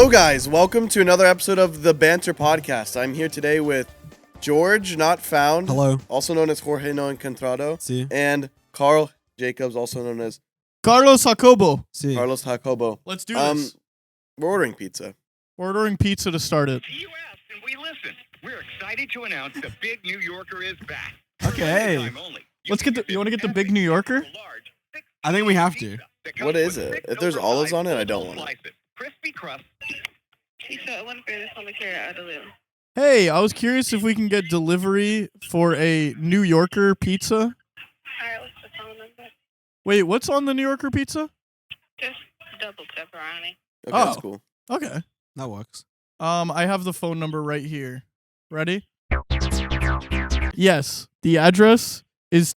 Hello, guys. Welcome to another episode of the Banter podcast. I'm here today with George, not found. Hello. Also known as Jorge No Encontrado. Sí. And Carl Jacobs, also known as Carlos Jacobo. Sí. Carlos Jacobo. Let's do this. We're ordering pizza. We're ordering pizza to start it. You asked and we listened. We're excited to announce the Big New Yorker is back. Okay. Let's get the. You want to get the Big New Yorker? I think we have to. What is it? If there's olives on it, I don't want it. Crispy crust. Hey, I was curious if we can get delivery for a New Yorker pizza. Alright, what's the phone number? Wait, what's on the New Yorker pizza? Just double pepperoni. Okay, Oh. that's cool. Okay. That works. I have the phone number right here. Ready? Yes. The address is.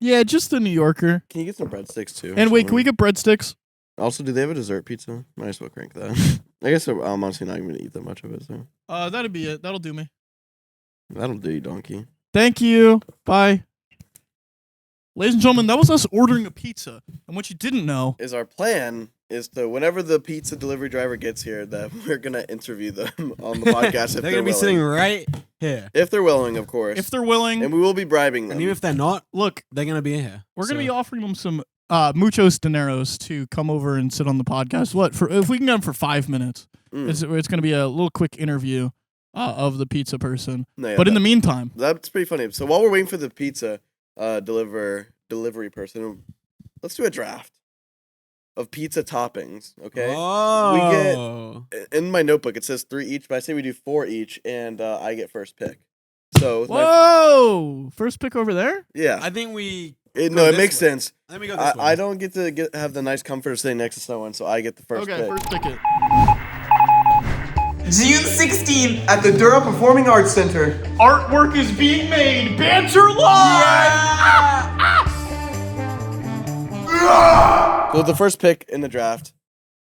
Yeah, just the New Yorker. Can you get some breadsticks, too? And wait, can we get breadsticks? Also, do they have a dessert pizza? Might as well crank that. I guess I'm honestly not even going to eat that much of it, so. That'd be it. That'll do me. That'll do you, donkey. Thank you. Bye. Ladies and gentlemen, that was us ordering a pizza. And what you didn't know Our plan is to, whenever the pizza delivery driver gets here, that we're going to interview them on the podcast if They're going to be sitting right here. If they're willing, of course. if they're willing. And we will be bribing them. And even if they're not, Look, they're going to be here. we're going to So- be offering them some muchos dineros to come over and sit on the podcast. If we can get them for 5 minutes, it's going to be a little quick interview of the pizza person. No, yeah, But in the meantime, that's pretty funny. So while we're waiting for the pizza delivery person, let's do a draft of pizza toppings, okay? Oh. In my notebook, it says 3 each, but I say we do 4 each, and I get first pick. So, with whoa! First pick over there? yeah. I think we... It go this makes way. sense. Let me go this way. I don't get to have the nice comfort of sitting next to someone, so I get the first Okay, pick. first pick it. June 16th at the Durham Performing Arts Center. Artwork is being made. Banter live! So the first pick in the draft,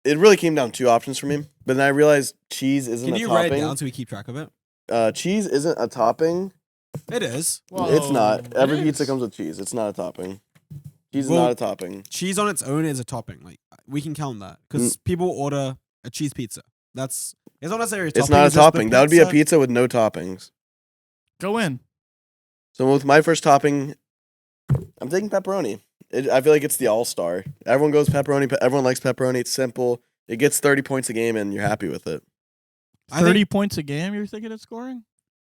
it really came down to 2 options for me, but then I realized cheese isn't Can a you topping. write it down so we keep track of it? Cheese isn't a topping. It is. It's not. Whoa, Every it pizza is. comes with cheese. It's not a topping. Cheese is Well, not a topping. Cheese on its own is a topping. Like, we can count that. Because people order a cheese pizza. It's not necessarily a topping. It's not a just the topping. That would be a pizza with no toppings. Go in. So with my first topping, I'm taking pepperoni. I feel like it's the all-star. Everyone goes pepperoni. Everyone likes pepperoni. It's simple. It gets 30 points a game, and you're happy with it. 30 points a game, you're thinking of scoring?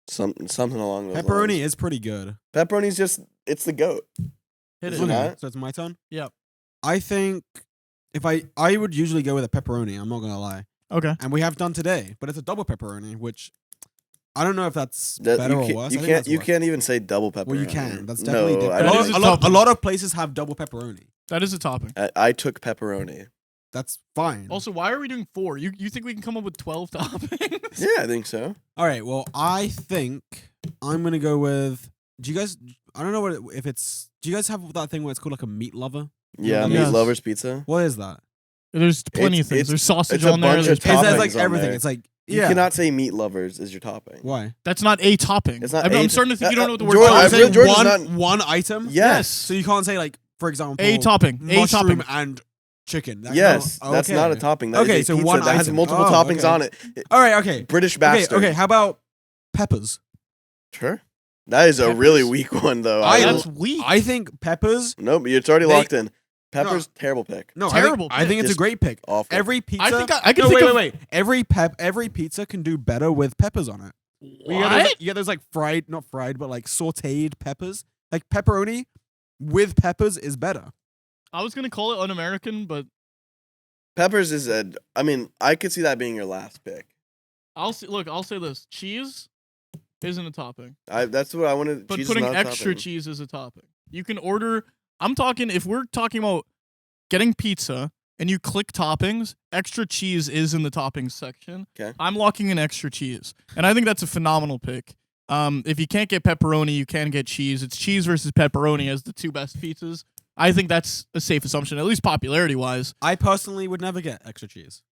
Something along those Pepperoni lines. is pretty good. Pepperoni's just, it's the GOAT. Hit Is it. it not? So it's my turn? Yep. I think if I would usually go with a pepperoni, I'm not going to lie. Okay. And we have done today, but it's a double pepperoni, which I don't know if that's That- better you or can't, worse. You I think can't. that's You worse. can't even say double pepperoni. Well, you can. That's definitely no. different. I, That is a A topping. lot of places have double pepperoni. That is a topping. I took pepperoni. That's fine. Also, why are we doing 4? You think we can come up with 12 toppings? Yeah, I think so. All right. Well, I think I'm gonna go with. Do you guys? I don't know if it's. Do you guys have that thing where it's called like a meat lover? Yeah, Yes. meat lovers pizza. What is that? There's plenty of It's- things. There's sausage it's a on there. bunch There's of It says toppings like on everything. there. It's like You yeah. cannot say meat lovers is your topping. Why? That's not a topping. It's not I'm a- starting to think you don't know what the word George, topping I've is. heard George is one item. Yes. So you can't say like, for example, A topping. A mushroom topping. and chicken. Yes, Oh, that's okay. not a topping. That is Okay, a so pizza one that has item. multiple Oh, toppings okay. on it. All right. Okay. British Okay. bastard. Okay. How about peppers? Sure. That is a really Peppers. weak one, though. That's weak. I think peppers. Nope, it's already They- locked in. Peppers, terrible pick. No, Terrible I think it's a pick. great pick. Awful. Every pizza. I think I can no, think of... wait. Every pizza can do better with peppers on it. What? You get those like fried, not fried, but like sautéed peppers. Like pepperoni with peppers is better. I was going to call it un-American, but Peppers is a. I mean, I could see that being your last pick. I'll say this. Cheese isn't a topping. That's what I wanted. But cheese is putting not a extra topping. cheese is a topping. You can order. I'm talking. If we're talking about getting pizza and you click toppings, extra cheese is in the toppings section. Okay. I'm locking in extra cheese, and I think that's a phenomenal pick. If you can't get pepperoni, you can get cheese. It's cheese versus pepperoni as the 2 best pizzas. I think that's a safe assumption, at least popularity wise. I personally would never get extra cheese,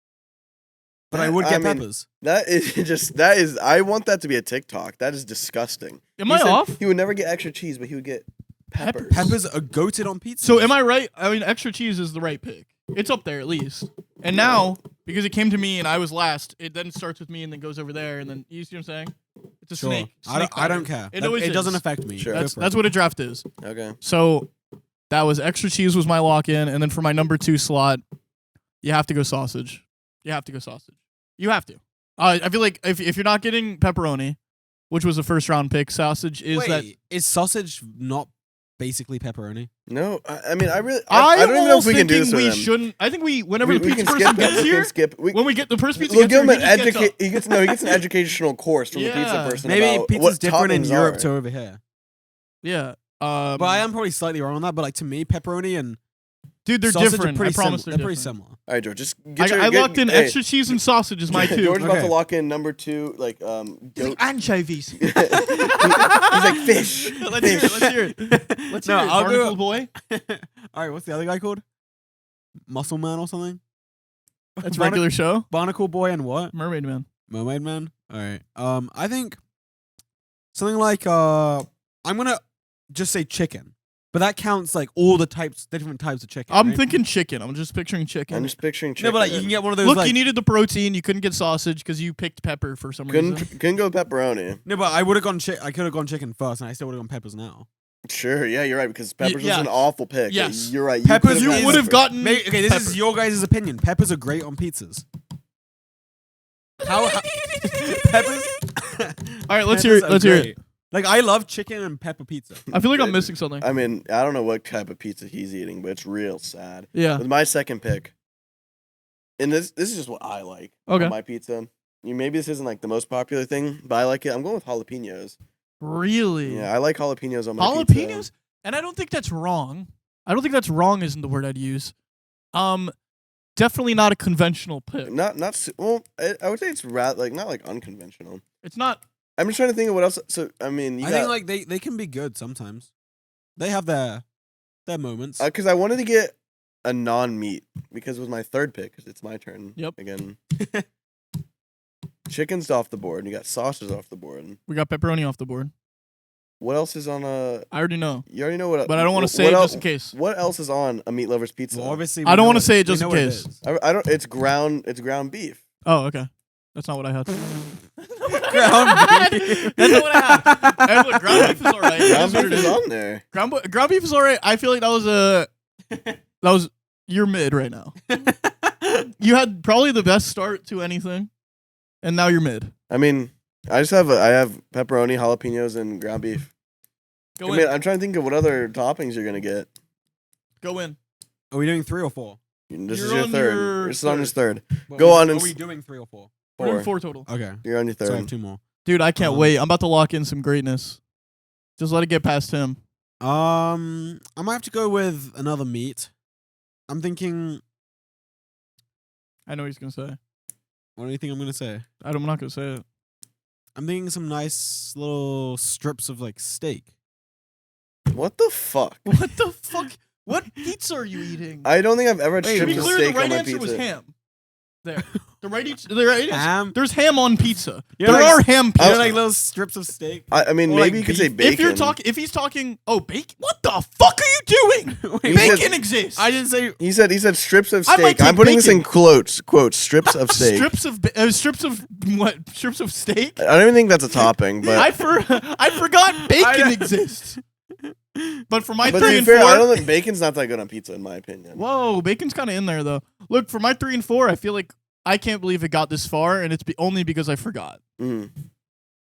but I would I get mean, peppers. That is just. That is. I want that to be a TikTok. That is disgusting. Am He I said off? He would never get extra cheese, but he would get peppers. Peppers are goated on pizza. So am I right? I mean, extra cheese is the right pick. It's up there at least. And now, because it came to me and I was last, it then starts with me and then goes over there and then you see what I'm saying? It's a Sure. snake. I don't care. It always doesn't is. affect me. Sure. Go That's for it. what a draft is. Okay. So that was extra cheese was my lock in, and then for my number 2 slot, you have to go sausage. You have to go sausage. You have to. I feel like if you're not getting pepperoni, which was a first round pick, sausage is Wait, that. is sausage not basically pepperoni? No, I mean, I really, I I don't even know if we can do this we with him. shouldn't. I think whenever We the pizza can person skip. gets We here, can skip. when we get the first pizza We'll gets give here, him he an just gets up. He gets an educational course from the pizza Yeah. person. Maybe about pizza's what different in toppings Europe are. to over here. Yeah. But I am probably slightly wrong on that. But like to me, pepperoni and Dude, they're sausage different. are pretty I promise similar. They're pretty different. similar. All right, George, just get I locked in hey, extra cheese and sausage is my 2. George's about to Okay. lock in number 2, like goat. Anchovies. He's like fish. Let's hear it. Let's hear it. Let's No, hear it. I'll go- Barnacle boy. All right, what's the other guy called? Muscle Man or something? That's Barnac- regular show. Barnacle Boy and what? Mermaid Man. Mermaid Man. All right. I think something like I'm gonna just say chicken, but that counts like all the different types of chicken. I'm right? thinking chicken. I'm just picturing chicken. I'm just picturing No, chicken. but like you can get one of those. Look, like, you needed the protein. You couldn't get sausage because you picked pepper for some reason. couldn't go with pepperoni. No, but I would have gone. I could have gone chicken first, and I still would have gone peppers now. Sure, yeah, you're right because peppers yeah. was an awful pick. Yes. You're right. Peppers, You is- would have gotten. Okay, this pepper. is your guys' opinion. Peppers are great on pizzas. How peppers? All right, let's hear it. Peppers are Let's hear it. great. Like I love chicken and pepper pizza. I feel like I'm missing something. I mean, I don't know what type of pizza he's eating, but it's real sad. Yeah. With my second pick, and this is just what I like. Okay. On my pizza. Maybe this isn't like the most popular thing, but I like it. I'm going with jalapenos. Really? Yeah, I like jalapenos on my pizza. Jalapenos? And I don't think that's wrong. I don't think that's wrong isn't the word I'd use. Definitely not a conventional pick. Well, I would say it's not like unconventional. It's not. I'm just trying to think of what else. So I mean, I think like they can be good sometimes. They have their moments. because I wanted to get a non-meat because it was my third pick. Because it's my turn. Yep. Again. Chicken's off the board. And you got sausages off the board. We got pepperoni off the board. What else is on a? I already know. You already know what. But I don't want to say what it el- just in case. What else is on a meat lover's pizza? Well, obviously, I don't know wanna what- say it we just know in what it case. is. I don't. It's ground beef. Oh, okay. That's not what I had. Ground beef. That's not what I had. And look, ground beef is alright. It Ground is what beef it is is. on there. Ground beef is alright. I feel like that was you're mid right now. You had probably the best start to anything, and now you're mid. I mean, I have pepperoni, jalapenos, and ground beef. Go I mean, in. I'm trying to think of what other toppings you're gonna get. Go in. Are we doing 3 or 4? This You're is your on third. your This is on his third. Well, Go are on we- and Are we s- doing 3 or 4? We're doing 4 4. total. Okay. You're on your So I have third. 2 more. Dude, I can't wait. I'm about to lock in some greatness. Just let it get past him. I might have to go with another meat. I'm thinking. I know what he's gonna say. What do you think I'm gonna say? I'm not gonna say it. I'm thinking some nice little strips of like steak. What the fuck? What the fuck? What pizza are you eating? I don't think I've ever had Wait, To be strips of clear, the steak on right my answer pizza. was ham. There. The right answer. Ham. There's ham on pizza. You're There like- are ham You pizza. know, like little strips of steak. I mean, Or, maybe like, you could say beef. bacon. If he's talking, oh, bacon. What the fuck are you doing? Wait, said- Bacon exists. I didn't say. He said strips of I might steak. I'm take putting this in bacon. quotes. Strips of steak. strips of what? Strips of steak. I don't even think that's a topping, but I forgot bacon exists. But for my but 3 to be and fair, 4, I don't think bacon's not that good on pizza in my opinion. whoa, bacon's kind of in there though. Look, for my 3 and 4, I feel like I can't believe it got this far, and it's only because I forgot. Mm.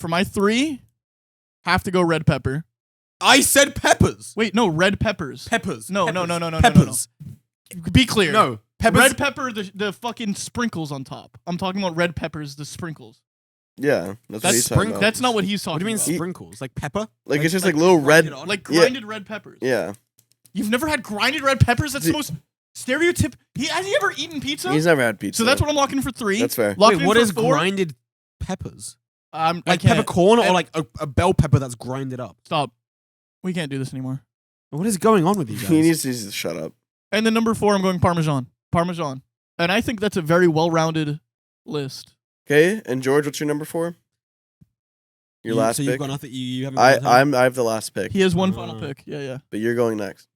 For my 3, have to go red pepper. I said peppers. Wait, no, red peppers. Peppers. No, peppers. no, no, no, no, no, Peppers. Be clear. No. Peppers. Red pepper, the fucking sprinkles on top. I'm talking about red peppers, the sprinkles. Yeah, that's what That's he's talking about. That's not what he's What talking do you mean about. sprinkles? Like pepper? Like it's just like little red. grinded on? Like Yeah. grinded red peppers. Yeah, You've never had grinded red peppers? That's the The- most stereotyp. Has he ever eaten pizza? he's never had pizza. So that's what I'm locking for 3. That's fair. Locked Wait, in what for is 4. grinded peppers? I Like can't. peppercorn or And- like a bell pepper that's grinded up? Stop. We can't do this anymore. What is going on with you guys? He needs to shut up. And then number 4, I'm going Parmesan. Parmesan. And I think that's a very well-rounded list. Okay, and George, what's your number 4? Your last so pick. you've got nothing. You haven't. got nothing? I have the last pick, He has one final pick. Yeah, yeah. but you're going next.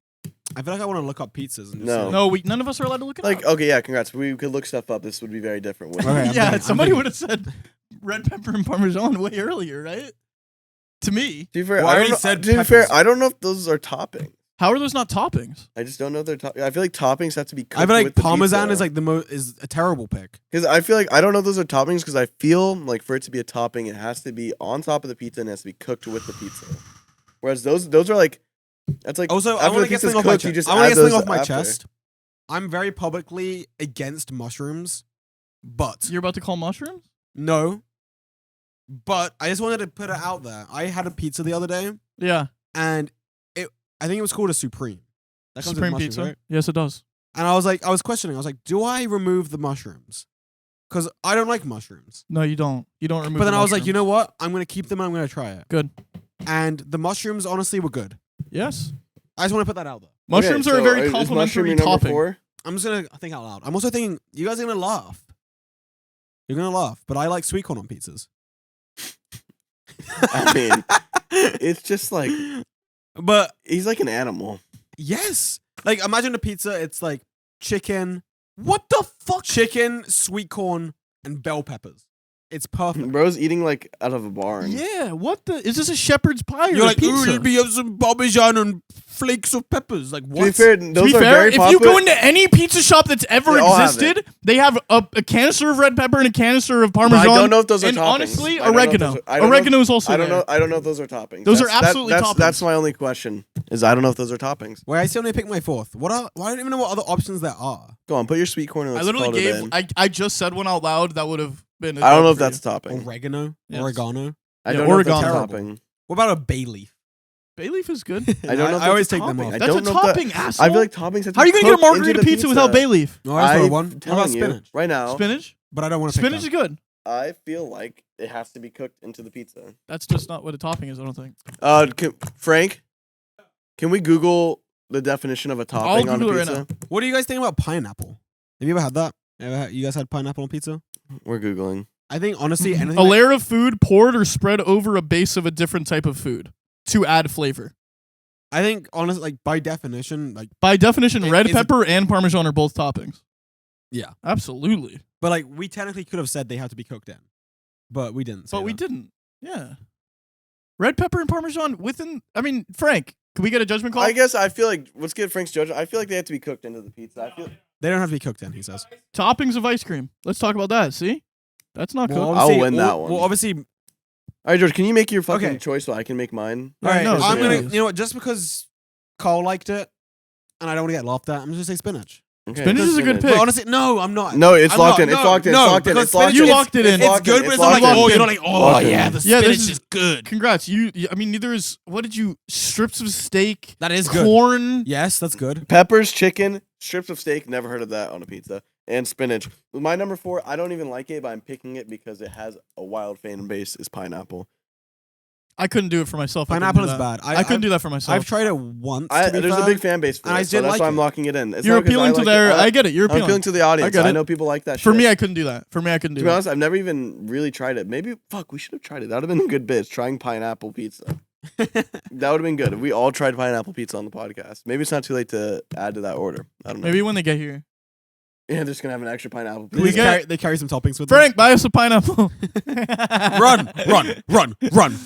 I feel like I want to look up pizzas. And just No. say- No, none of us are allowed to look it Like, up. okay, yeah, congrats. We could look stuff up. This would be very different. Okay, I'm yeah, thinking- somebody I'm would have said red pepper and Parmesan way earlier, right? To me. To be fair, Well, I I already don't know, said to be fair, peppers. I don't know if those are toppings. How are those not toppings? I just don't know if they're toppings. I feel like toppings have to be cooked I feel like with the Parmesan pizza. is like is a terrible pick. Because I feel like I don't know if those are toppings because I feel like for it to be a topping, it has to be on top of the pizza and it has to be cooked with the pizza. Whereas those are like, that's like Also, I after want the to get pizza's something off my cooked, you chest. just I want to add get something those off my after. chest. I'm very publicly against mushrooms, but You're about to call mushrooms? no. But I just wanted to put it out there. I had a pizza the other day, Yeah. and I think it was called a Supreme. That comes with Supreme mushrooms, pizza. right? Yes, it does. And I was questioning. I was like, do I remove the mushrooms? Because I don't like mushrooms. No, you don't. You don't remove But then the I was like, you mushrooms. know what? I'm gonna keep them and I'm gonna try it. Good. And the mushrooms, honestly, were good. Yes. I just want to put that out there. Mushrooms Okay, are a so very is mushroom complimentary your number topping. 4? I'm just gonna think out loud. I'm also thinking you guys are gonna laugh. You're gonna laugh, but I like sweet corn on pizzas. I mean, it's just like but he's like an animal. yes, like imagine a pizza. It's like chicken, What the fuck? chicken, sweet corn, and bell peppers. It's perfect. Bro's eating like out of a barn. Yeah, what the? Is this a shepherd's pie or You're a like, ooh, pizza? let me have some parmesan and flakes of peppers. Like To be what? fair, To those be are fair, very if popular. you go into any pizza shop that's ever They all have existed, they have a canister of red pepper and a canister of Parmesan. I don't know if those are and toppings. honestly, I don't know if oregano. those are- I don't know if- Oregano is also I don't there. know. I don't know if those are toppings. Those are absolutely that's, toppings. That's my only question. Is I don't know if those are toppings. Wait, I still only picked my fourth. Why don't even know what other options there are. Go on, put your sweet corn. And I let's literally call it gave. in. I just said one out loud that would have been. I don't know if for you. that's a topping. Oregano, Yes. oregano. I Yeah, don't know if that's a oregano. topping. What about a bay leaf? Bay leaf is good. I don't know. If I always that's a take them topping. off. I That's a don't know if that- topping, asshole. I feel like toppings have to How are you be gonna get a cooked into margarita the pizza without bay leaf? No, that's not I'm one. What about telling you spinach? right now. Spinach? But I don't want to pick Spinach is that. good. I feel like it has to be cooked into the pizza. That's just not what a topping is. I don't think. Frank, can we Google the definition of a topping on a Google it right pizza? What do you guys think about pineapple? Have you ever had that? You guys had pineapple on pizza? We're googling. I think honestly, anything. A like- layer of food poured or spread over a base of a different type of food to add flavor. I think honestly, like by definition, like By definition, It red is a- pepper and Parmesan are both toppings. Yeah. Absolutely. but like we technically could have said they have to be cooked in, but we didn't. Say But we that. didn't. Yeah. Red pepper and Parmesan within. I mean, Frank, can we get a judgment call? I guess I feel like let's get Frank's judgment. I feel like they have to be cooked into the pizza. I feel They don't have to be cooked in. He says. Toppings of ice cream. Let's talk about that. See? That's not cooked. obviously- win that one. Well, obviously, All right, George, can you make your fucking Okay. choice so I can make mine? No, all right. no, I'm gonna. spinach. You know what? Just because Carl liked it, and I don't want to get laughed at, I'm just gonna say spinach. Okay. Spinach is a good pick. But honestly, no, I'm not. No, it's I'm locked not. in. It's No, locked in. no, It's locked in. because It's locked spinach in. You locked it in. It's locked good, in. but it's It's not like, locked oh, in. you're not like, oh, Locked in. yeah, the Yeah, spinach this is good. Congrats. I mean, neither is. What did you. Strips of steak, That is good. corn. Yes, that's good. Peppers, chicken, strips of steak. Never heard of that on a pizza. And spinach. With my number 4, I don't even like it, but I'm picking it because it has a wild fan base. Is pineapple. I couldn't do it for myself. I couldn't Pineapple do is that. bad. I couldn't do that for myself. I've tried it once. to be There's a fair. big fan base for And I it, so did that's like why I'm it. locking it in. It's You're not 'cause I appealing to like their. it. I get it. You're I'm appealing. appealing to the audience. get I it. know people like that. For shit. me, I couldn't do that. For me, I couldn't do To be that. honest, I've never even really tried it. Maybe, we should have tried it. That would have been a good bit. Trying pineapple pizza. That would have been good if we all tried pineapple pizza on the podcast. Maybe it's not too late to add to that order. I don't know. Maybe when they get here. Yeah, they're just gonna have an extra pineapple They, pizza. We just get- carry, they carry some toppings with them. Frank, buy us a pineapple. Run,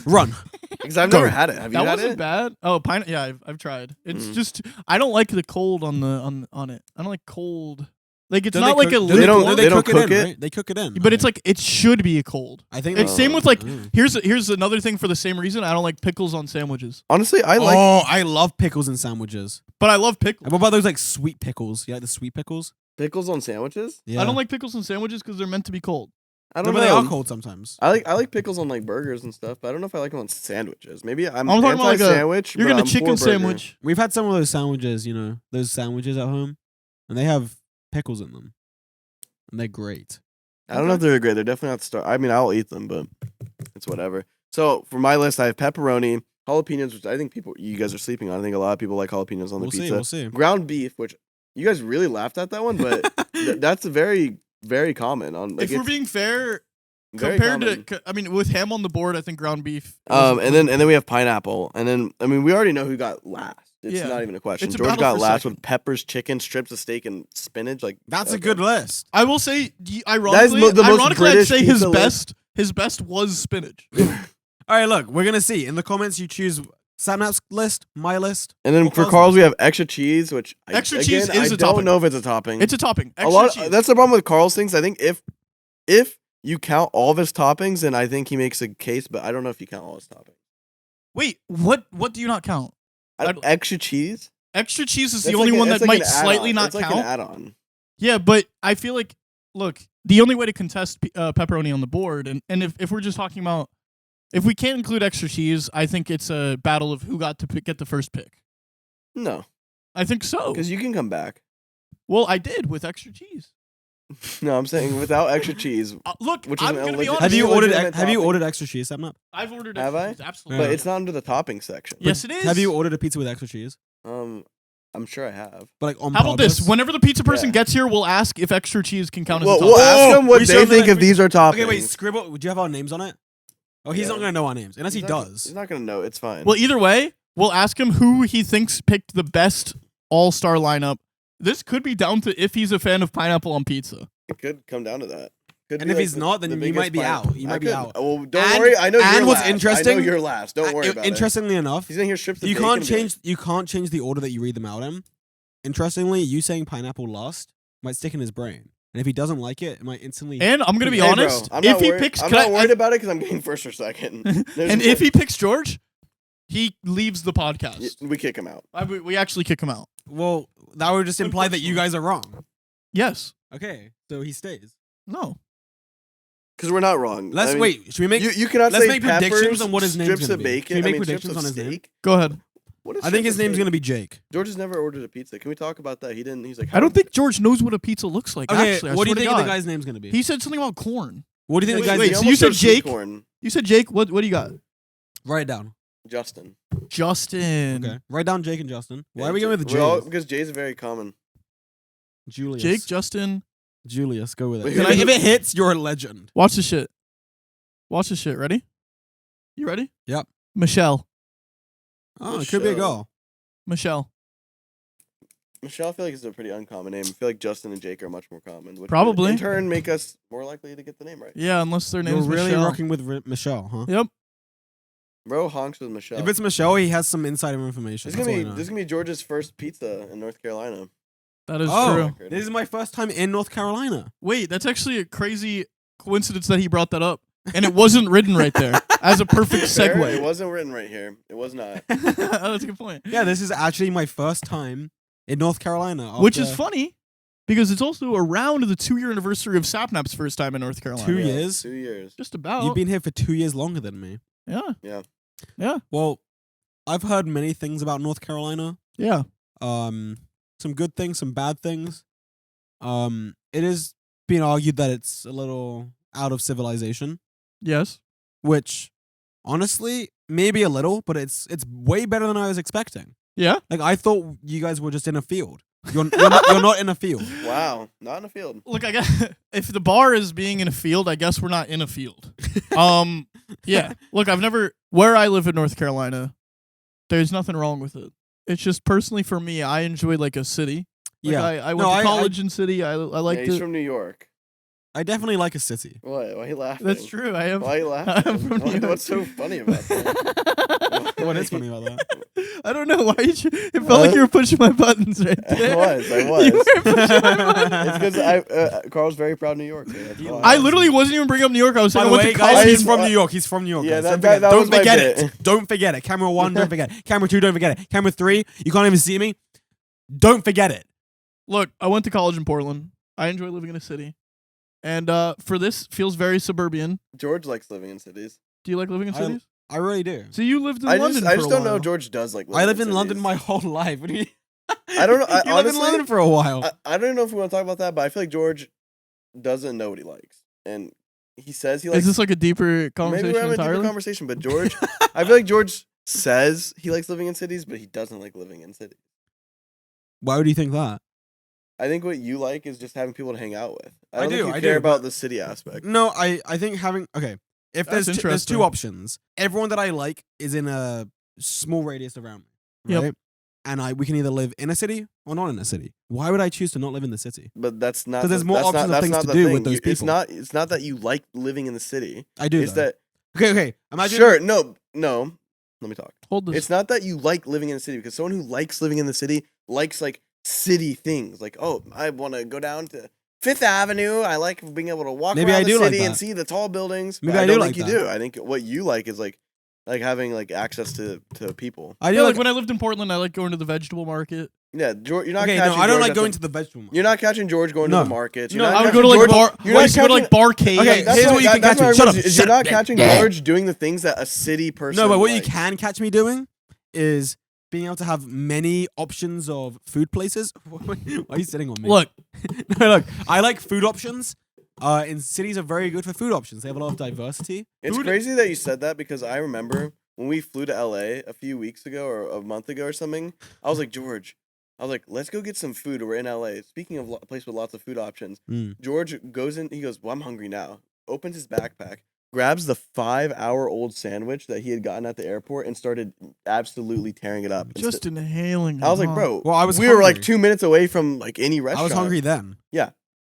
run. Because I've Go. never had it. Have you That had wasn't it? bad. Oh, yeah, I've tried. It's Mm. just I don't like the cold on it. I don't like cold. Like it's Don't not they like cook- a do they don't- lukewarm, they don't cook cook in, it? right? They cook it in. but it's like it should be a cold. I think It's they- same with like Mm. here's another thing for the same reason. I don't like pickles on sandwiches, Honestly, I like. Oh, I love pickles in sandwiches. but I love pickles. And what about those like sweet pickles? You like the sweet pickles? Pickles on sandwiches. Yeah. I don't like pickles on sandwiches because they're meant to be cold. I No, don't but know. they are cold sometimes. I like pickles on like burgers and stuff, but I don't know if I like them on sandwiches. Maybe I'm I'm talking about, like, a- anti-sandwich. You're but getting I'm a for chicken burger. sandwich. We've had some of those sandwiches, those sandwiches at home, and they have pickles in them, and they're great. I don't know if they're great. They're definitely not star. I mean, I'll eat them, but it's whatever. So for my list, I have pepperoni, jalapenos, which I think you guys are sleeping on. I think a lot of people like jalapenos on the We'll pizza. see. We'll see. Ground beef, which you guys really laughed at that one, but that's very, very common. On like, If we're it's being fair, very compared common. to, I mean, with ham on the board, I think ground beef. and then we have pineapple, and then I mean we already know who got last. It's Yeah. not even a question. It's a George battle got for last second. with peppers, chicken, strips of steak, and spinach. Like That's a okay. good list. I will say, ironically, the most I'd British say his pizza list. best was spinach. All right, look, we're gonna see in the comments. You choose Satnap's list, my list. And then or for Carl's Carl's, list. we have extra cheese, which Extra cheese is I a don't topping. know if it's a topping. It's a topping. a Extra lot. cheese. That's the problem with Carl's things. I think if you count all of his toppings, then I think he makes a case. But I don't know if you count all his toppings. Wait, what do you not count? Extra cheese. Extra cheese is That's the only like one it's that like might an slightly add-on. not It's like count. an add-on. Yeah, but I feel like, look, the only way to contest pepperoni on the board, and if we're just talking about, if we can't include extra cheese, I think it's a battle of who got to get the first pick. No, I think so. because you can come back. Well, I did with extra cheese. No, I'm saying without extra cheese. Look, Which is I'm an going to be illegit- honest. Have you It's a ordered? legitimate Have you topping. ordered extra cheese, Satnap? I've ordered Have extra I? cheese, absolutely. But it's not under the topping section. Yes, it is. Have you ordered a pizza with extra cheese? I'm sure I have. But like on How about this? purpose? Whenever the pizza person Yeah. gets here, we'll ask if extra cheese can count as a Well, topping. we'll ask them what We they serve them think if every- these are toppings. Okay, wait. Scribble. Do you have our names on it? Oh, he's Yeah. not gonna know our names unless he He's not- does. He's not gonna know. It's fine. Well, either way, we'll ask him who he thinks picked the best all-star lineup. This could be down to if he's a fan of pineapple on pizza. It could come down to that. Could And be if like he's not, then the you biggest might be pineapple. out. You I might be could- out. Well, don't And- worry. I know and you're what's last. interesting- I know you're last. Don't worry about it. Interestingly enough, He's gonna hear strips of you bacon can't and be like, change. You can't change the order that you read them out in. Interestingly, you saying pineapple last might stick in his brain, and if he doesn't like it, it might instantly. And I'm gonna be Hey, honest. bro, I'm If not he worried- picks, I'm can not I- worried about it because I'm getting first or second. and if he picks George, he leaves the podcast. we kick him out. We actually kick him out. Well, that would just imply that you guys are wrong. Yes. Okay, so he stays. No. Because we're not wrong. Let's I mean, wait. Should we make? You cannot let's say make predictions peppers, on what his name's strips gonna of be. bacon. Can we make I mean, predictions strips on of his name? steak. Go ahead. What is I think his strips of name's steak? gonna be Jake. George has never ordered a pizza. Can we talk about that? He didn't. He's like, I don't think George knows what a pizza looks like. Okay, Actually, I what do you swear to think the God. guy's name's gonna be? He said something about corn. What do you think the guy's wait, name? so He you almost said said sweet Jake? corn. You said Jake. What do you got? Write it down. Justin. Justin. Okay. Write down Jake and Justin. Why Yeah, are we going with the we're all- J's? Because Jay's very common. Julius. Jake, Justin. Julius, go with it. Wait, If it hits, you're a legend. Watch this shit. Watch this shit. Ready? You ready? Yep. Michelle. Oh, it could be a goal. Michelle. Michelle, I feel like is a pretty uncommon name. I feel like Justin and Jake are much more common. Which Probably. would in turn make us more likely to get the name right. Yeah, unless their You're name's really Michelle. rocking with Michelle, huh? Yep. Bro honks with Michelle. If it's Michelle, he has some insider information. this is That's gonna all be I know. this is gonna be George's first pizza in North Carolina. That is Oh, true. this is my first time in North Carolina. Wait, that's actually a crazy coincidence that he brought that up. And it wasn't written right there as a perfect Fair, It segue. wasn't written right here. It was not. That's a good point. Yeah, this is actually my first time in North Carolina. Which is after funny because it's also around the 2-year anniversary of Sapnap's first time in North Carolina. 2 Yeah, years. 2 years. Just about. You've been here for 2 years longer than me. Yeah. Yeah. Yeah. Well, I've heard many things about North Carolina. Yeah. Some good things, some bad things. It is being argued that it's a little out of civilization, Yes. which honestly, maybe a little, but it's way better than I was expecting. Yeah. Like I thought you guys were just in a field. You're not in a field. Wow. Not in the field. Look, I guess if the bar is being in a field, I guess we're not in a field. Yeah. Look, where I live in North Carolina, there's nothing wrong with it. It's just personally for me, I enjoy like a city. Like, Yeah. I went to college in city. I Yeah, liked he's it. from New York. I definitely like a city. What? Why are you laughing? That's true. I am. Why are you laughing? I'm from New York. What's so funny about that? What is funny about that? I don't know why it felt like you were pushing my buttons right there. I was. You were pushing my buttons. It's because Carl's very proud of New York. So that's why. I literally wasn't even bringing up New York. I was By saying the I went way, to guys, college. he's from New York. He's from New York. Yeah, guys. that Don't was my forget bit. it. Don't forget it. Camera 1, don't forget it. Camera 2, don't forget it. Camera 3, you can't even see me. Don't forget it. Look, I went to college in Portland. I enjoy living in a city. And for this, feels very suburban. George likes living in cities. Do you like living in I- cities? I really do. So you lived in I London just for a don't know while. if George does like. I lived in cities. London my whole life. What do you mean? I don't know. I, You lived in honestly, London for a while. I don't know if we want to talk about that, but I feel like George doesn't know what he likes, and he says he likes. Is this like a deeper maybe conversation we're having a deeper entirely? conversation, but George, I feel like George says he likes living in cities, but he doesn't like living in cities. Why would you think that? I think what you like is just having people to hang out with. I don't do, think you I care do, about the city aspect. No, I think having if That's there's interesting. two options. Everyone that I like is in a small radius around me, Yep. right? we can either live in a city or not in a city. Why would I choose to not live in the city? But that's not. 'Cause there's more that's options not, of that's things not to the do thing. with those It's people. not. It's not that you like living in the city. I do. It's though. that. Okay. Imagine. Sure. No. Let me talk. Hold this. It's not that you like living in the city, because someone who likes living in the city likes like city things. Like, oh, I want to go down to Fifth Avenue. I like being able to walk Maybe around I the do like city and that. see the tall buildings. Maybe but I I do don't like think you that. do. I think what you like is like having like access to people. I do yeah, like. like when I lived in Portland, I like going to the vegetable market. Yeah, George, you're not Okay, catching. no, I don't George like at going to the vegetable market. You're not catching George going to No. the markets. No, You're not I would catching go to like George- bar. You're I not used to go to like Okay, barcade. That's here's why- what you can that's catch why me. I Shut up. was- is Shut You're up. not catching George doing the things that a city person. No, but what you likes. can catch me doing is being able to have many options of food places. Why are you sitting on me? Look, No, look. I like food options. In cities are very good for food options. They have a lot of diversity. It's crazy that you said that, because I remember when we flew to LA a few weeks ago or a month ago or something. I was like, George, let's go get some food. We're in LA. Speaking of a place with lots of food options, George goes in. He goes, well, I'm hungry now. Opens his backpack, grabs the 5-hour-old sandwich that he had gotten at the airport, and started absolutely tearing it up. just inhaling. I was like, huh? bro, Well, I was we were like hungry. 2 minutes away from like any I restaurant. was hungry then.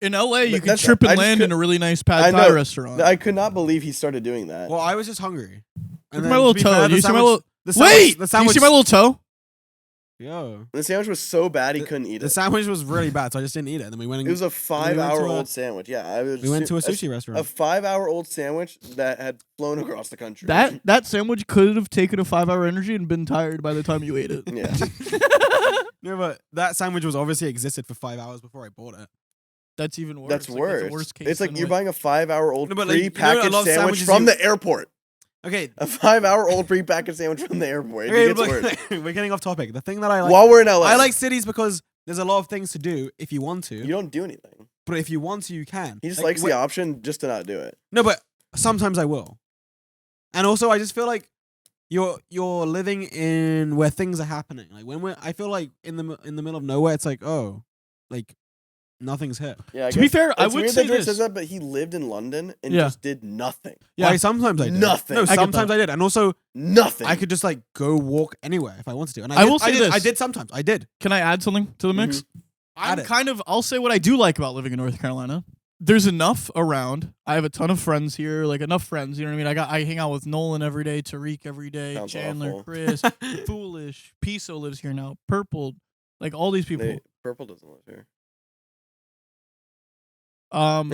In LA, you But can that's- trip I and just land in could- a really nice I pad Thai know. restaurant. I could not believe he started doing that. Well, I was just hungry. Look at my little toe. Do you see my little? The Wait! The Do you see my little toe? Yo. The sandwich was so bad he couldn't eat The it. sandwich was really bad, so I just didn't eat it. And then we went and It was a went to 5-hour-old a- sandwich. Yeah, I was. we went to a a sushi restaurant. 5-hour-old sandwich that had flown across the country. That sandwich could have taken a 5-hour energy and been tired by the time you ate it. Yeah. No, but that sandwich was obviously existed for 5 hours before I bought it. That's even worse. That's Like, worse. That's a worst case It's like than you're what- buying a 5-hour-old No, but, like, you know, a prepackaged lot of sandwich sandwiches from you- the airport. Okay. A 5-hour-old prepackaged sandwich from the airport. It Okay, gets worse. but we're getting off topic. The thing that I like, While we're in LA, I like cities because there's a lot of things to do if you want to. you don't do anything. But if you want to, you can. He just Like, likes the option just to not do it. No, but sometimes I will. And also, I just feel like you're living in where things are happening. Like I feel like in the middle of nowhere, it's like, oh, like nothing's here. Yeah. I To be guess fair, I it's would weird say that George this. says that, but he lived in London and Yeah. just did nothing. Yeah. Like, sometimes I did. Nothing. No, I get sometimes that. I did, and also Nothing. I could just like go walk anywhere if I wanted to. And I will say this. I did sometimes. I did. Can I add something to the mix? Add I'm it. I'll say what I do like about living in North Carolina. There's enough around. I have a ton of friends here, like enough friends. You know what I mean? I hang out with Nolan every day, Tariq every day, Sounds Chandler, awful. Chris, Foolish, Piso lives here now, Purple, like all these people. Purple doesn't live here. Um,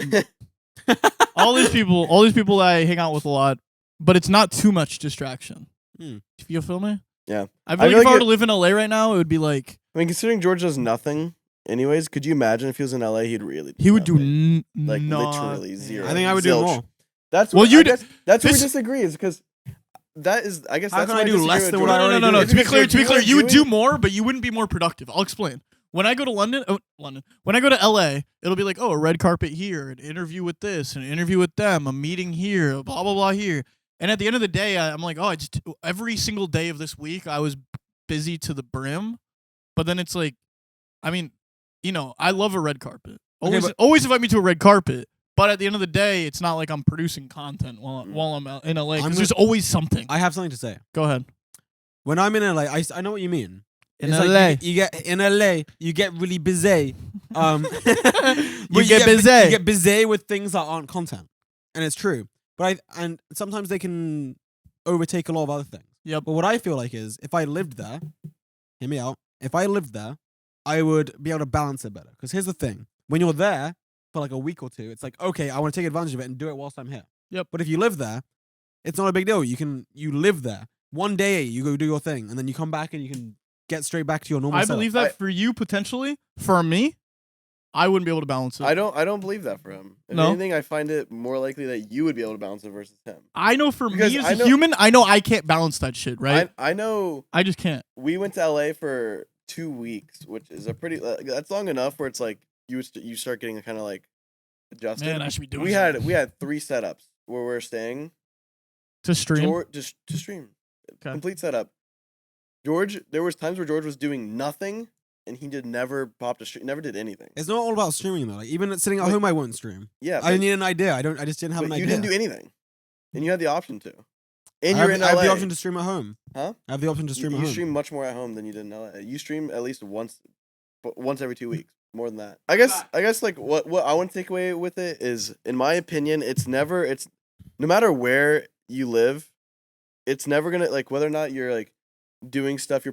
all these people that I hang out with a lot, but it's not too much distraction. Hmm. You feel me? Yeah. I feel like feel if I like were to live in LA right now, it would be like I mean, considering George does nothing, anyways, could you imagine if he was in LA, he'd really do he would do nothing. Like, nothing. literally zero. I think I would do Zilch. more. That's Well, what, you I did- guess that's where we this- disagree, is because that is, I guess How that's can why I do disagree less with than what George. I already No. do? To be Because clear, you're you would do doing- more, but you wouldn't be more productive. I'll explain. When I go to London, when I go to LA, it'll be like, oh, a red carpet here, an interview with this, an interview with them, a meeting here, blah blah blah here. And at the end of the day, I'm like, oh, every single day of this week, I was busy to the brim. But then it's like, I mean, you know, I love a red carpet. Always invite me to a red carpet. But at the end of the day, it's not like I'm producing content while I'm out in LA. Because there's always something. I have something to say. Go ahead. When I'm in LA, I know what you mean. In It's LA. like you get in LA, you get really busy. You But get busy. You get busy with things that aren't content, and it's true. But and sometimes they can overtake a lot of other things. Yep. But what I feel like is, if I lived there, hear me out. If I lived there, I would be able to balance it better. Because here's the thing: when you're there for like a week or two, it's like, okay, I want to take advantage of it and do it whilst I'm here. Yep. But if you live there, it's not a big deal. You live there. One day you go do your thing, and then you come back and you can get straight back to your normal I setup. believe that for you potentially. For me, I wouldn't be able to balance it. I don't believe that for him. If No? anything, I find it more likely that you would be able to balance it versus him. I know for Because me as I a know- human, I know I can't balance that shit, right? I know I just can't. we went to LA for 2 weeks, which is a pretty that's long enough where it's like you start getting kind of like adjusted. Man, I should be doing we something. had 3 setups where we're staying. To stream. George, just to stream. Okay. Complete setup. George, there was times where George was doing nothing and he never popped a stream, never did anything. It's not all about streaming though. Like even sitting at But- home, I won't stream. Yeah, I need an idea. I just didn't have but an you idea. didn't do anything, and you had the option to. And I you're have, in I have the LA. option to stream at home. Huh? I have the option to You, stream at you home. stream much more at home than you did in LA. You stream at least once every 2 weeks. More than that. I guess like what I want to take away with it is, in my opinion, it's no matter where you live, it's never gonna, like, whether or not you're like doing stuff, your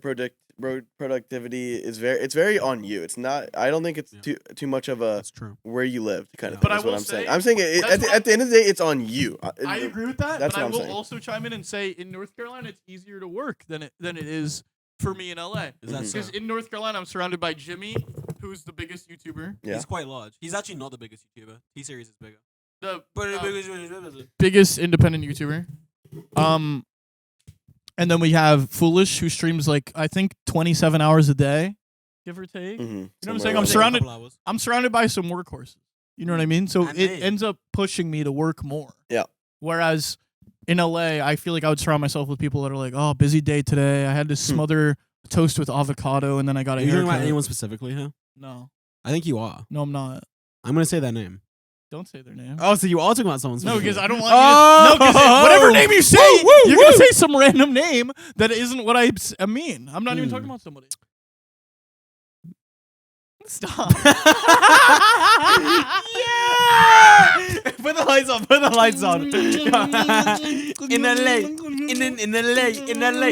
productivity is very on you. It's not. I don't think it's too much of a That's true. where you live kind of But thing. I Is what will I'm saying. say, I'm saying at the end of the day, it's on you. I agree with that, That's but I what I'm will saying. also chime in and say in North Carolina it's easier to work than it is for me in LA. Is that so? Because in North Carolina I'm surrounded by Jimmy, who's the biggest YouTuber. Yeah. He's quite large. He's actually not the biggest YouTuber. T-Series is bigger. The But biggest independent YouTuber. And then we have Foolish, who streams like I think 27 hours a day, give or take. Mm-hmm. You know what I'm saying? Somewhere I'm surrounded by some workhorses. You know what I mean? So And it me. ends up pushing me to work more. Yeah. Whereas in LA, I feel like I would surround myself with people that are like, "Oh, busy day today. I had to smother toast with avocado, and then I got Are a you talking haircut." about anyone specifically here? No, I think you are. no, I'm not. I'm gonna say that name. Don't say their name. Oh, so you are talking about someone No, specifically? because I don't want Oh! you to. No, because whatever name you say, Woo, woo, you're gonna woo. say some random name that isn't what I mean. I'm not even talking about somebody. Stop. Yeah! Put the lights on. Put the lights on. in LA.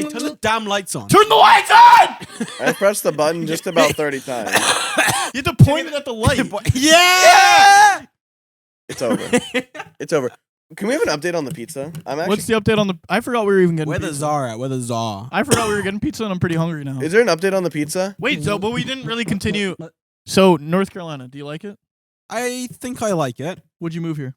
Turn the damn lights on. Turn the lights on! I pressed the button just about 30 times. You have to point it at the light. Yeah! It's over. It's over. Can we have an update on the pizza? I'm actually. What's the update on the? I forgot we were even getting. Where the pizza. czar at? Where the czar? I forgot we were getting pizza, and I'm pretty hungry now. Is there an update on the pizza? Wait, so but we didn't really continue. So North Carolina, do you like it? I think I like it. Would you move here?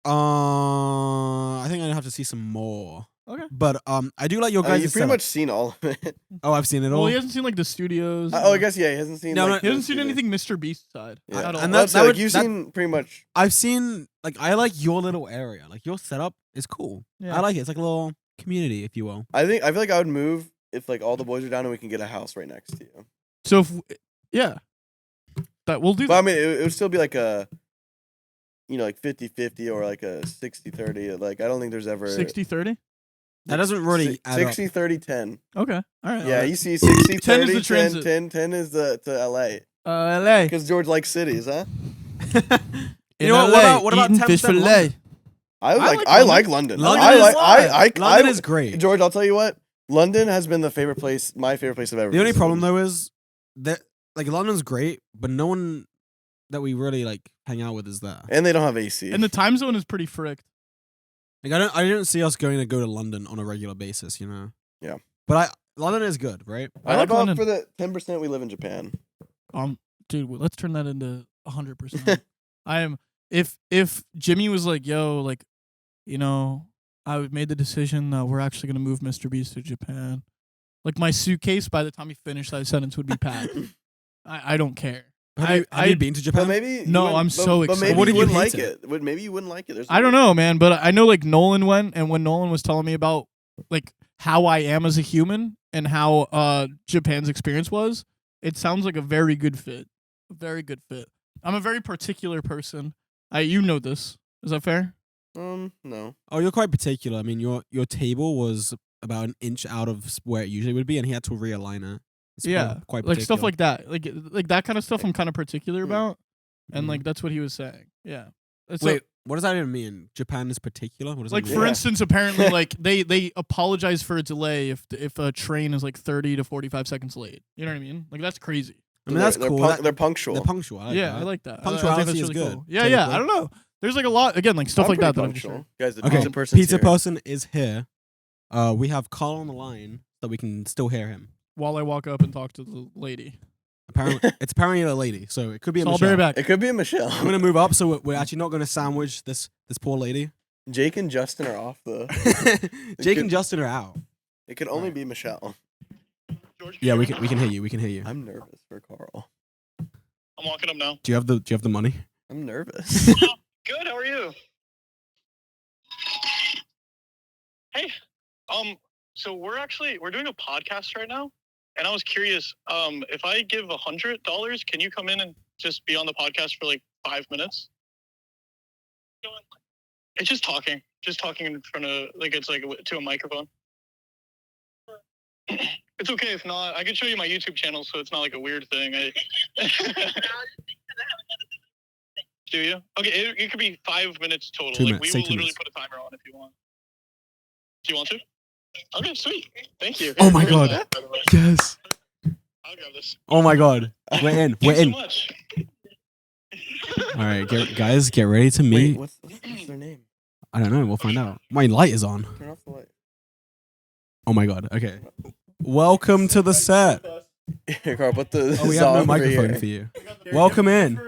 I think I have to see some more. Okay. But I do like your guys' You've pretty much seen all of it. Oh, I've seen it all. Well, he hasn't seen like the studios. Oh, I guess, yeah, he hasn't seen. No, like, He hasn't seen the- anything Mr. Beast side. Yeah. At all. And That's that it, would- you've that- seen pretty much. I've seen I like your little area. Like your setup is cool. Yeah. I like it. It's like a little community, if you will. I feel like I would move if like all the boys are down and we can get a house right next to you. So if yeah, that we'll do. But I That. mean, it would still be like a, like 50-50 or like a 60-30. Like I don't think there's ever 60-30? That doesn't really add up. 60-30-10. Okay, all right. Yeah, you see 60 10 is 30 the 10, transit. 10 is the to LA. LA. Because George likes cities, huh? You know what about 10% fish fillet? London? I like London. London I is like live. London is great. George, I'll tell you what. London has been my favorite place I've ever The only visited. problem though is that like London's great, but no one that we really like hang out with is there. And they don't have AC. And the time zone is pretty fricked. Like I don't see us going to London on a regular basis, you know. Yeah. But London is good, right? I How like about London. for the 10% we live in Japan? Dude, let's turn that into 100%. I am. If Jimmy was like, yo, like, I made the decision that we're actually gonna move Mr. Beast to Japan. Like my suitcase, by the time he finished that sentence, would be packed. I don't care. Have you been to Japan? But maybe No, you wouldn't- I'm so But excited. maybe What you did you wouldn't like hate it. Maybe you wouldn't like it. There's I don't know, man, but I know like Nolan went, and when Nolan was telling me about like how I am as a human and how Japan's experience was, it sounds like a very good fit. A very good fit. I'm a very particular person. You know this. Is that fair? No. Oh, you're quite particular. I mean, your table was about an inch out of where it usually would be, and he had to realign it. It's Yeah, quite like stuff particular. like that, like that kind of stuff. I'm kind of particular about, and Mhm. like that's what he was saying. Yeah. It's Wait, what does that even mean? Japan is particular? What does like that for mean? Yeah. instance, apparently, like they apologize for a delay if a train is like 30 to 45 seconds late. You know what I mean? Like that's crazy. I mean, that's they're cool. They're punctual. They're punctual. I like Yeah, that. I like that. I think Punctuality that's is really good, cool. Yeah, yeah. I technically. don't know. There's like a lot again, like stuff I'm like that. pretty That I'm just punctual. Guys, the Okay, pizza person's pizza here. person is here. We have Carl on the line so we can still hear him. while I walk up and talk to the lady. Apparently, it's apparently a lady, so it could be a So I'll be Michelle. right back. It could be a Michelle. I'm gonna move up, so we're actually not gonna sandwich this poor lady. Jake and Justin are off the. Jake and Justin are out. It could only be Michelle. Yeah, we can hear you. We can hear you. I'm nervous for Carl. I'm walking up now. Do you have the money? I'm nervous. Good. How are you? Hey. So we're doing a podcast right now, and I was curious. If I give $100, can you come in and just be on the podcast for like 5 minutes? It's just talking in front of it's like to a microphone. It's okay if not. I can show you my YouTube channel, so it's not like a weird thing. Do you? Okay, it could be 5 minutes total. 2 Like minutes, we say will 2 literally minutes. put a timer on if you want. Do you want to? Okay, sweet. Thank you. Oh my Here's God. that, by the way. Yes. I'll grab this. Oh my God. We're in. We're Thanks so in. much. All right, guys, get ready to meet. Wait, what's their name? I don't know. We'll find out. My light is on. Turn off the light. Oh my God. Okay. Welcome to the set. Here, Carl, put the Oh, we have song no over microphone here. for you. Welcome in.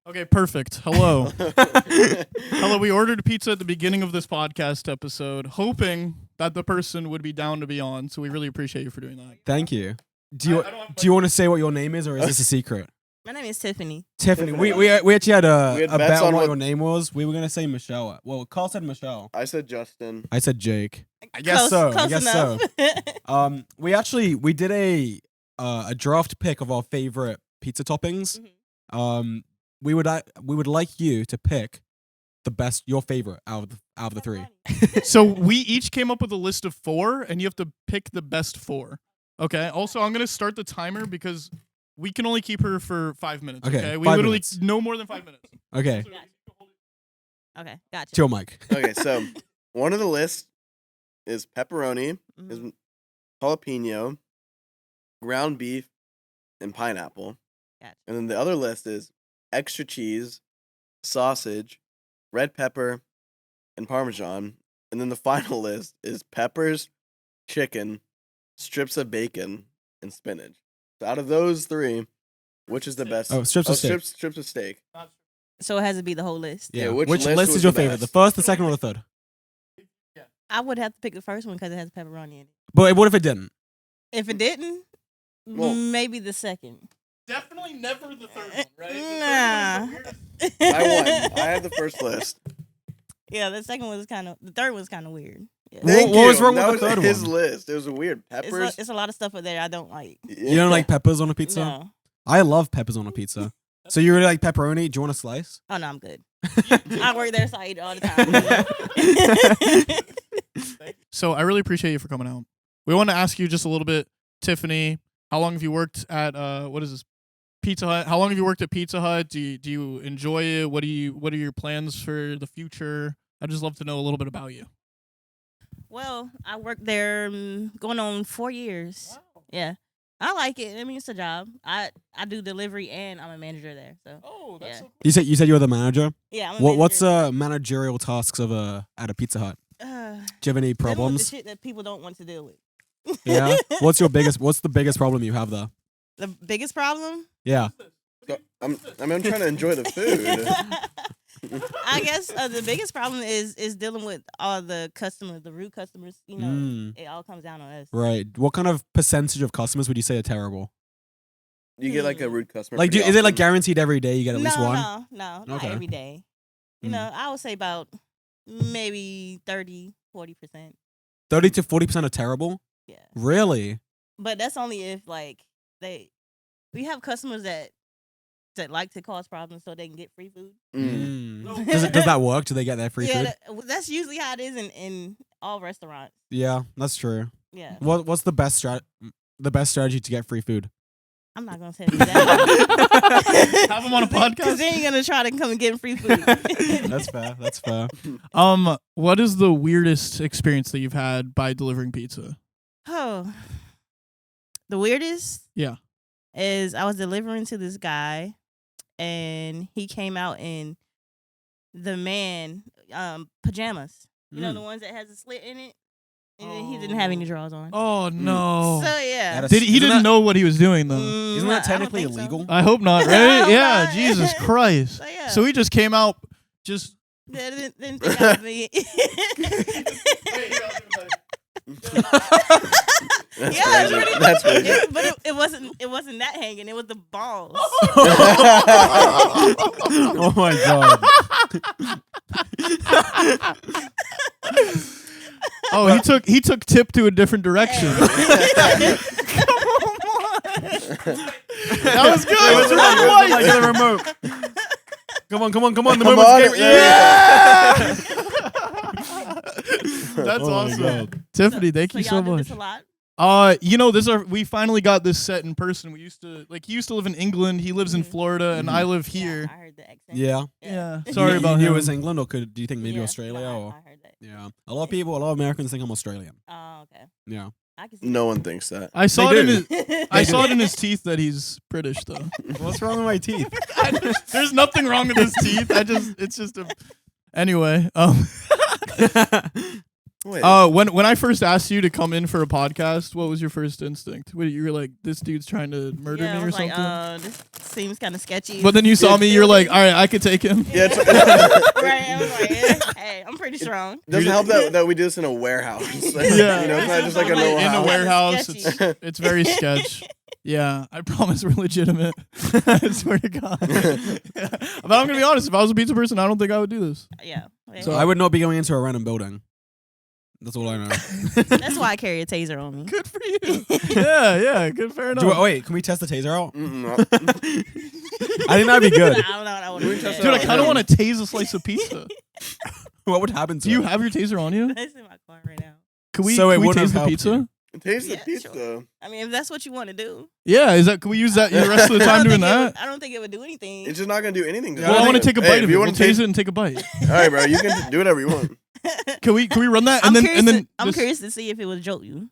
Okay, perfect. Hello. Hello, we ordered pizza at the beginning of this podcast episode, hoping that the person would be down to be on, so we really appreciate you for doing that. Thank you. Do you want to say what your name is, or is this a secret? My name is Tiffany. Tiffany. We actually had a We had bet bets on on what what- your name was. We were gonna say Michelle. Well, Carl said Michelle. I said Justin. I said Jake. I guess so. I guess so. We did a draft pick of our favorite pizza toppings. We would like you to pick your favorite out of the three. So we each came up with a list of 4, and you have to pick the best 4. Okay. Also, I'm gonna start the timer because we can only keep her for 5 minutes. Okay, Okay. We 5 literally minutes. no more than 5 minutes. Okay, Okay, gotcha. chill, Mike. Okay, so one of the lists is pepperoni, is jalapeno, ground beef, and pineapple. Gotcha. And then the other list is extra cheese, sausage, red pepper, and parmesan. And then the final list is peppers, chicken, strips of bacon, and spinach. So out of those 3, which is the best? Oh, strips of steak. Strips of steak. So it has to be the whole list. Yeah. which Which list list was is your the favorite? best? The first, the second, or the third? I would have to pick the first one because it has pepperoni in it. But what if it didn't? If it didn't, Well- maybe the second. Definitely never the third one, right? Nah. I won. I had the first list. Yeah, the third one's kind of weird. Yeah. What was wrong that with the was third his one? list. It was weird. Peppers. It's a lot of stuff in there I don't like. You don't like peppers on a pizza? No. I love peppers on a pizza. So you really like pepperoni? Do you want a slice? Oh, no, I'm good. I work there, so I eat it all the time. So I really appreciate you for coming out. We want to ask you just a little bit, Tiffany. How long have you worked at what is this? Pizza Hut. How long have you worked at Pizza Hut? Do you enjoy it? What are your plans for the future? I'd just love to know a little bit about you. Well, I worked there going on 4 years. Wow. Yeah. I like it. I mean, it's a job. I do delivery and I'm a manager there. So. Oh, that's so You said you're the manager. Yeah. I'm a What's manager. managerial tasks of at a Pizza Hut? Do you have any Dealing with the problems? shit that people don't want to deal with. Yeah. What's the biggest problem you have there? The biggest problem? Yeah. I'm trying to enjoy the food. I guess the biggest problem is dealing with all the customers, the rude customers. You know, it all comes down on us. Right. What kind of percentage of customers would you say are terrible? You get like a rude customer. Like, pretty is it like often. guaranteed every day you get at least one? No, not Okay. every day. You know, I would say about maybe 30, 40%. 30 to 40% are terrible? Yeah. Really? But that's only if we have customers that like to cause problems so they can get free food. Does that work? Do they get their free food? That's usually how it is in all restaurants. Yeah, that's true. Yeah. What's the best strategy to get free food? I'm not gonna tell you that. Have them on a podcast? Because then you're gonna try to come and get free food. That's fair. That's fair. What is the weirdest experience that you've had by delivering pizza? Oh, the weirdest? Yeah. Is I was delivering to this guy, and he came out in the man pajamas. You know, the ones that has a slit in it, and then he didn't have any drawers on. Oh no! So yeah, He didn't know what he was doing though. Isn't that technically illegal? I hope not, right? I hope Yeah, not. Jesus Christ. So, yeah. So he just came out, just. Yeah, didn't think I was me. That's Yeah, crazy. pretty- That's crazy. but it wasn't that hanging. It was the balls. Oh my god. Oh, he took tip to a different direction. That was good. It was right. Like the remote. Come on. The Come moment's on, game. there Yeah. That's Oh my awesome. God. Tiffany, thank so you y'all so do much. this a lot? We finally got this set in person. He used to live in England. He lives in Mhm. Florida, and I live Yeah, here. I heard the accent. Yeah. Yeah. You- Sorry you about knew him. it was England, or do you think maybe Yeah, Australia? no, Or I heard that. yeah, a lot of Americans think I'm Australian. Oh, okay. Yeah. I can see No one thinks that. I saw They it in do. his. that. I saw it in his teeth that he's British though. What's wrong with my teeth? There's nothing wrong with his teeth. It's just a. Anyway, Wait. when I first asked you to come in for a podcast, what was your first instinct? What, you were like, this dude's trying to murder Yeah, me I or was something? like, this seems kind of sketchy. But then you saw me, you're like, all right, I could take him. Yeah, right. I was like, hey, I'm pretty strong. doesn't help that we do this in a warehouse. Yeah. You know, it's not just like a In little In a house. warehouse, Sketchy. it's very sketch. Yeah, I promise we're legitimate. I swear to God. Yeah. But I'm gonna be honest. If I was a pizza person, I don't think I would do this. Yeah. So- I would not be going into a random building. That's all I know. That's why I carry a taser on me. Good for you. Yeah, good, fair enough. Wait, can we test the taser out? Mm-mm. I think that'd be I good. don't know what I would We do. just- Dude, I Yeah. kind of want to tase a slice of pizza. What would happen to Do you it? have your taser on you? It's in my car right now. Can we, So it can we wouldn't tase have the helped pizza? you. Taste the Yeah, pizza. sure. I mean, if that's what you want to do. Yeah, can we use that the rest of the I time don't doing think it that? would- I don't think it would do anything. It's just not gonna do anything. To Well, I it. want to take a Hey, bite if of you it. We'll want tase it and take a bite. All right, bro. You can do whatever you want. Can we run that I'm and curious then I'm just- curious to see if it would jolt you.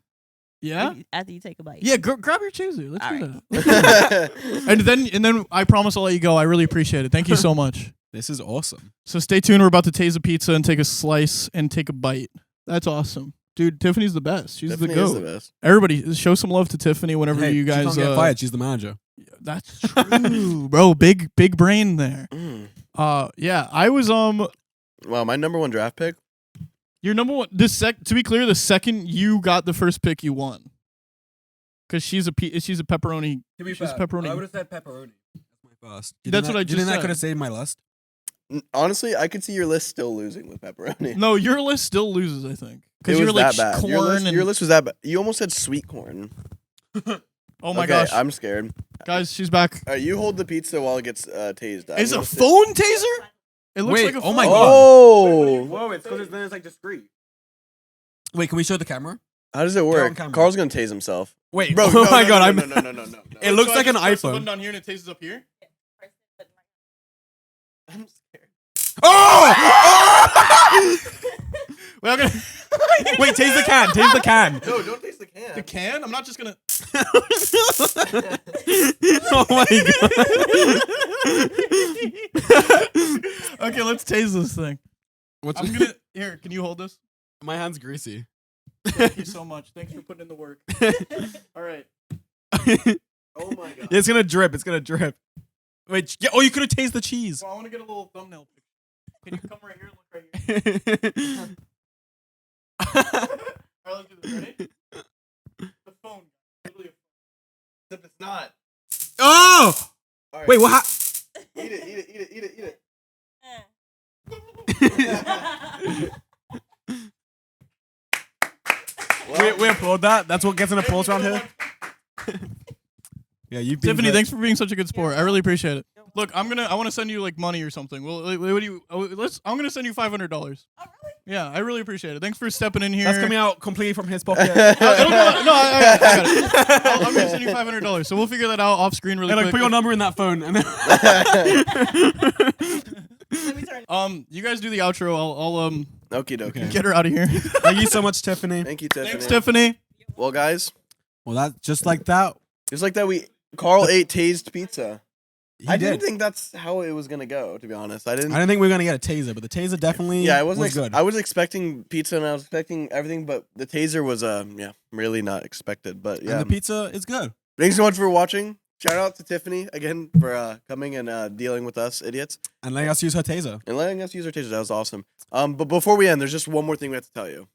Yeah, After you take a bite. yeah. Grab your taser. Let's All do right. that. And then I promise I'll let you go. I really appreciate it. Thank you so much. This is awesome. So stay tuned. We're about to tase a pizza and take a slice and take a bite. That's awesome. Dude, Tiffany's the best. She's Tiffany the is goat. the best. Everybody, show some love to Tiffany whenever Hey, you she guys. can't get fired. She's the manager. That's true, bro. Big brain there. Mm. Yeah. I was Wow, my number one draft pick. your number one. To be clear, the second you got the first pick, you won. Because she's a pepperoni. She's pepperoni. I would have said pepperoni. That's my first. That's what I Do you just think that said. could have saved my list? Honestly, I could see your list still losing with pepperoni. No, your list still loses. I think It because was you're like that bad. corn Your and list was that bad. You almost said sweet corn. oh my Okay, gosh, I'm scared. guys, she's back. All right, you hold the pizza while it gets tased. Is it a phone taser? It looks Wait, like a oh phone. my God. Oh, Whoa, it's because then it's like discreet. Wait, can we show the camera? how does it on work? camera. Carl's gonna tase himself. Wait, Bro, oh no, my no, God, no, I'm. no, no. It looks like an press the iPhone. button down here and it tases up here. I'm scared. Oh! Well, I'm gonna Wait, tase the can. Tase the can. No, don't taste the can. the can. I'm not just gonna. Oh my God. Okay, let's tase this thing. What's I'm gonna here. Can you hold this? My hand's greasy. Thank you so much. Thanks for putting in the work. All right. Oh my god. It's gonna drip. It's gonna drip. Wait. Yeah. Oh, you could have tasted the cheese. Well, I want to get a little thumbnail picture. Can you come right here and look right here? All right, let's do this. Ready? The phone. Literally a Except it's not. Oh! All right. Wait, what? Eat it. We applaud that. That's what gets an applause around here. Yeah, you've been Tiffany, great. thanks for being such a good sport. I really appreciate it. Look, I want to send you like money or something. Well, what do you? I'm gonna send you $500. Oh, really? Yeah, I really appreciate it. Thanks for stepping in here. That's coming out completely from his pocket. No, I got it. I'm gonna send you $500. So we'll figure that out off screen really Hey, like, quick. put your number in that phone. And then Let me turn. You guys do the outro. I'll Okie dokie. Okay. get her out of here. Thank you so much, Tiffany. Thank you, Tiffany. Thanks, Tiffany. Well, guys, Well, that just like that. just like that, Carl ate tased pizza. I did. didn't think that's how it was gonna go. To be honest, I didn't. I didn't think we were gonna get a taser, but the taser definitely Yeah, I wasn't. was good. I was expecting pizza and I was expecting everything, but the taser was really not expected. But yeah, And the pizza is good. thanks so much for watching. Shout out to Tiffany again for coming and dealing with us idiots And letting us use her taser. and letting us use our taser. That was awesome. But before we end, there's just one more thing we have to tell you.